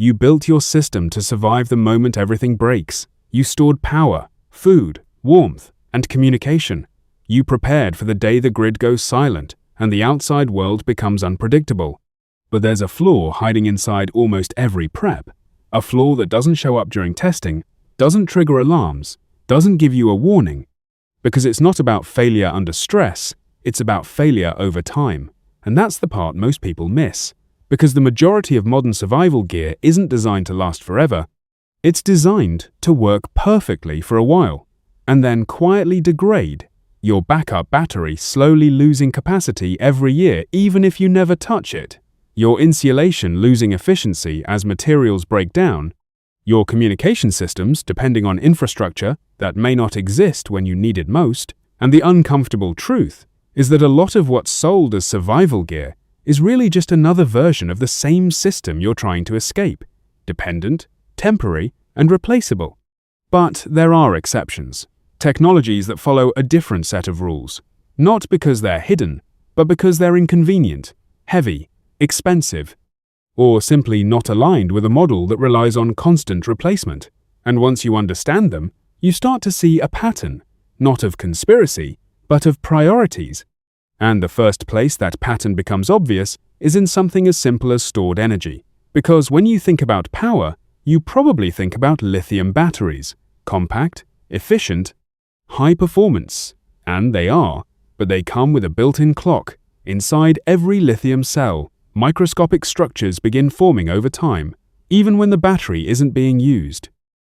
You built your system to survive the moment everything breaks. You stored power, food, warmth, and communication. You prepared for the day the grid goes silent and the outside world becomes unpredictable. But there's a flaw hiding inside almost every prep. A flaw that doesn't show up during testing, doesn't trigger alarms, doesn't give you a warning. Because it's not about failure under stress, it's about failure over time. And that's the part most people miss. Because the majority of modern survival gear isn't designed to last forever. It's designed to work perfectly for a while, and then quietly degrade, your backup battery slowly losing capacity every year even if you never touch it, your insulation losing efficiency as materials break down, your communication systems depending on infrastructure that may not exist when you need it most, and the uncomfortable truth is that a lot of what's sold as survival gear is really just another version of the same system you're trying to escape, dependent, temporary, and replaceable. But there are exceptions, technologies that follow a different set of rules, not because they're hidden, but because they're inconvenient, heavy, expensive, or simply not aligned with a model that relies on constant replacement. And once you understand them, you start to see a pattern, not of conspiracy, but of priorities. And the first place that pattern becomes obvious is in something as simple as stored energy. Because when you think about power, you probably think about lithium batteries, compact, efficient, high performance. And they are, but they come with a built-in clock. Inside every lithium cell, microscopic structures begin forming over time, even when the battery isn't being used.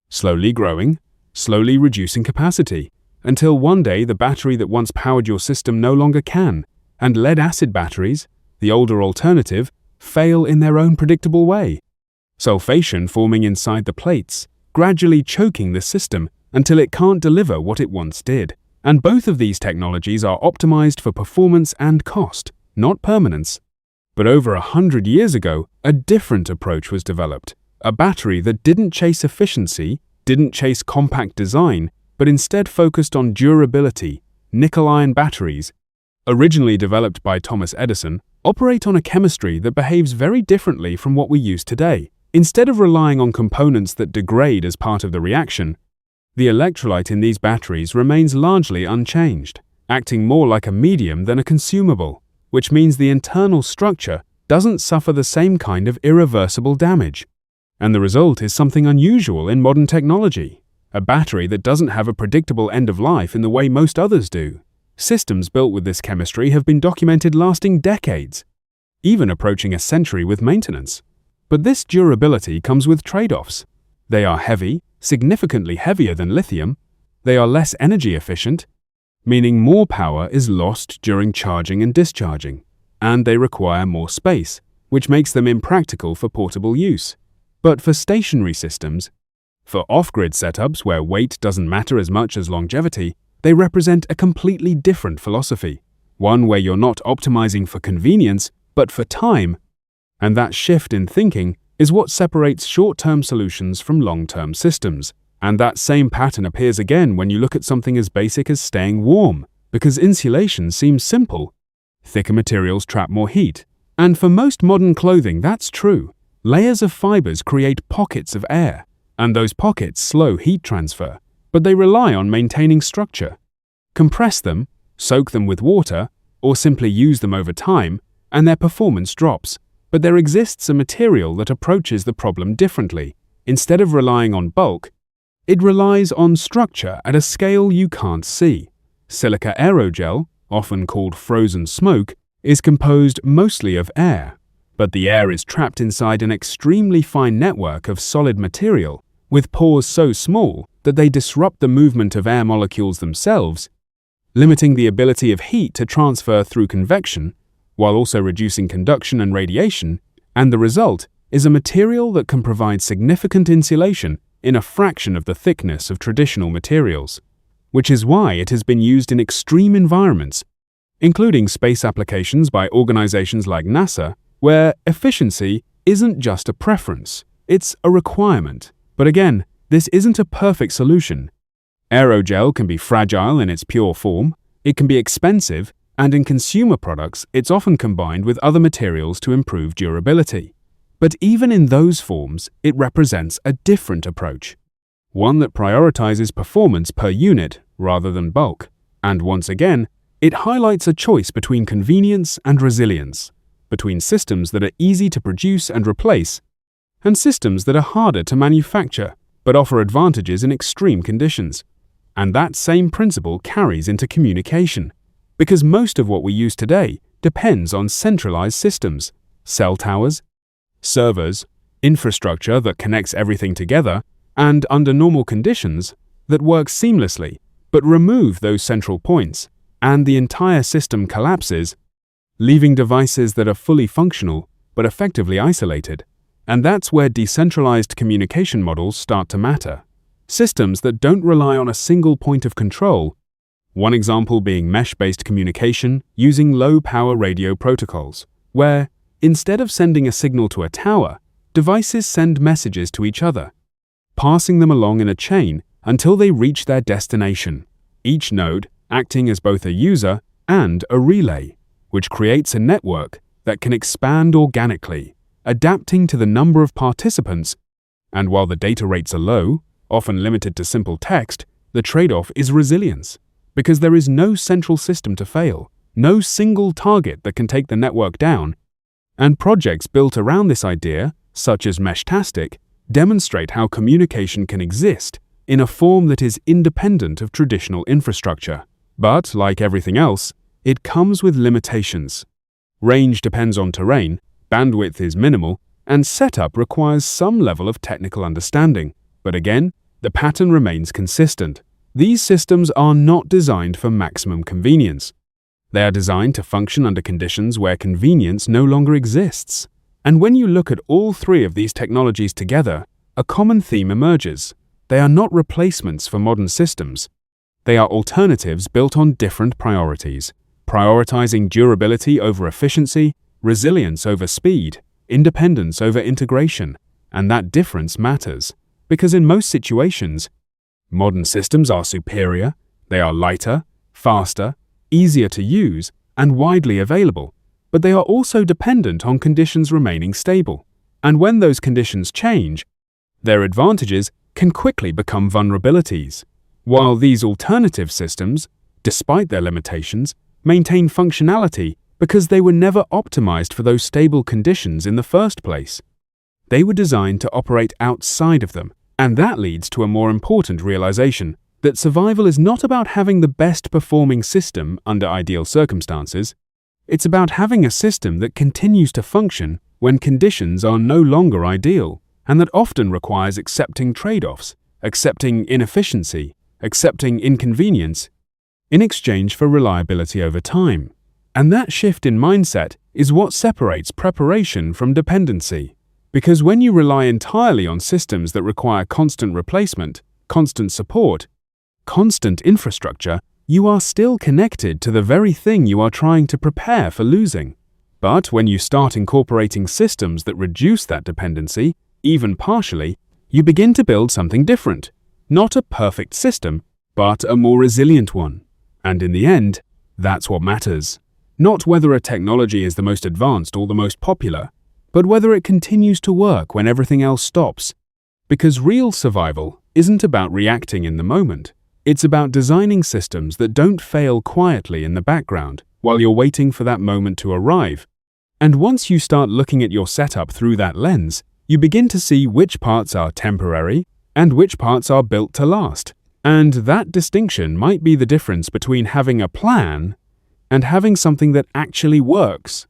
Slowly growing, slowly reducing capacity, until one day the battery that once powered your system no longer can, and lead-acid batteries, the older alternative, fail in their own predictable way. Sulfation forming inside the plates, gradually choking the system until it can't deliver what it once did. And both of these technologies are optimized for performance and cost, not permanence. But over 100 years ago, a different approach was developed. A battery that didn't chase efficiency, didn't chase compact design, but instead focused on durability. Nickel-ion batteries, originally developed by Thomas Edison, operate on a chemistry that behaves very differently from what we use today. Instead of relying on components that degrade as part of the reaction, the electrolyte in these batteries remains largely unchanged, acting more like a medium than a consumable, which means the internal structure doesn't suffer the same kind of irreversible damage. And the result is something unusual in modern technology. A battery that doesn't have a predictable end of life in the way most others do. Systems built with this chemistry have been documented lasting decades, even approaching a century with maintenance. But this durability comes with trade-offs. They are heavy, significantly heavier than lithium. They are less energy efficient, meaning more power is lost during charging and discharging. And they require more space, which makes them impractical for portable use. But for stationary systems, for off-grid setups where weight doesn't matter as much as longevity, they represent a completely different philosophy, one where you're not optimizing for convenience, but for time. And that shift in thinking is what separates short-term solutions from long-term systems. And that same pattern appears again when you look at something as basic as staying warm, because insulation seems simple. Thicker materials trap more heat. And for most modern clothing, that's true. Layers of fibers create pockets of air, and those pockets slow heat transfer, but they rely on maintaining structure. Compress them, soak them with water, or simply use them over time, and their performance drops. But there exists a material that approaches the problem differently. Instead of relying on bulk, it relies on structure at a scale you can't see. Silica aerogel, often called frozen smoke, is composed mostly of air, but the air is trapped inside an extremely fine network of solid material, with pores so small that they disrupt the movement of air molecules themselves, limiting the ability of heat to transfer through convection, while also reducing conduction and radiation, and the result is a material that can provide significant insulation in a fraction of the thickness of traditional materials, which is why it has been used in extreme environments, including space applications by organizations like NASA, where efficiency isn't just a preference, it's a requirement. But again, this isn't a perfect solution. Aerogel can be fragile in its pure form, it can be expensive, and in consumer products, it's often combined with other materials to improve durability. But even in those forms, it represents a different approach. One that prioritizes performance per unit rather than bulk. And once again, it highlights a choice between convenience and resilience, between systems that are easy to produce and replace, and systems that are harder to manufacture but offer advantages in extreme conditions. And that same principle carries into communication, because most of what we use today depends on centralized systems, cell towers, servers, infrastructure that connects everything together, and under normal conditions that work seamlessly, but remove those central points, and the entire system collapses, leaving devices that are fully functional but effectively isolated. And that's where decentralized communication models start to matter. Systems that don't rely on a single point of control. One example being mesh-based communication using low-power radio protocols, where, instead of sending a signal to a tower, devices send messages to each other, passing them along in a chain until they reach their destination, each node acting as both a user and a relay, which creates a network that can expand organically, adapting to the number of participants. And while the data rates are low, often limited to simple text, the trade-off is resilience, because there is no central system to fail, no single target that can take the network down. And projects built around this idea, such as Meshtastic, demonstrate how communication can exist in a form that is independent of traditional infrastructure. But, like everything else, it comes with limitations. Range depends on terrain, bandwidth is minimal, and setup requires some level of technical understanding. But again, the pattern remains consistent. These systems are not designed for maximum convenience. They are designed to function under conditions where convenience no longer exists. And when you look at all three of these technologies together, a common theme emerges. They are not replacements for modern systems. They are alternatives built on different priorities, prioritizing durability over efficiency, resilience over speed, independence over integration. And that difference matters, because in most situations, modern systems are superior, they are lighter, faster, easier to use, and widely available, but they are also dependent on conditions remaining stable. And when those conditions change, their advantages can quickly become vulnerabilities. While these alternative systems, despite their limitations, maintain functionality because they were never optimized for those stable conditions in the first place. They were designed to operate outside of them, and that leads to a more important realization that survival is not about having the best performing system under ideal circumstances. It's about having a system that continues to function when conditions are no longer ideal, and that often requires accepting trade-offs, accepting inefficiency, accepting inconvenience, in exchange for reliability over time. And that shift in mindset is what separates preparation from dependency. Because when you rely entirely on systems that require constant replacement, constant support, constant infrastructure, you are still connected to the very thing you are trying to prepare for losing. But when you start incorporating systems that reduce that dependency, even partially, you begin to build something different. Not a perfect system, but a more resilient one. And in the end, that's what matters. Not whether a technology is the most advanced or the most popular, but whether it continues to work when everything else stops. Because real survival isn't about reacting in the moment. It's about designing systems that don't fail quietly in the background while you're waiting for that moment to arrive. And once you start looking at your setup through that lens, you begin to see which parts are temporary and which parts are built to last. And that distinction might be the difference between having a plan and having something that actually works.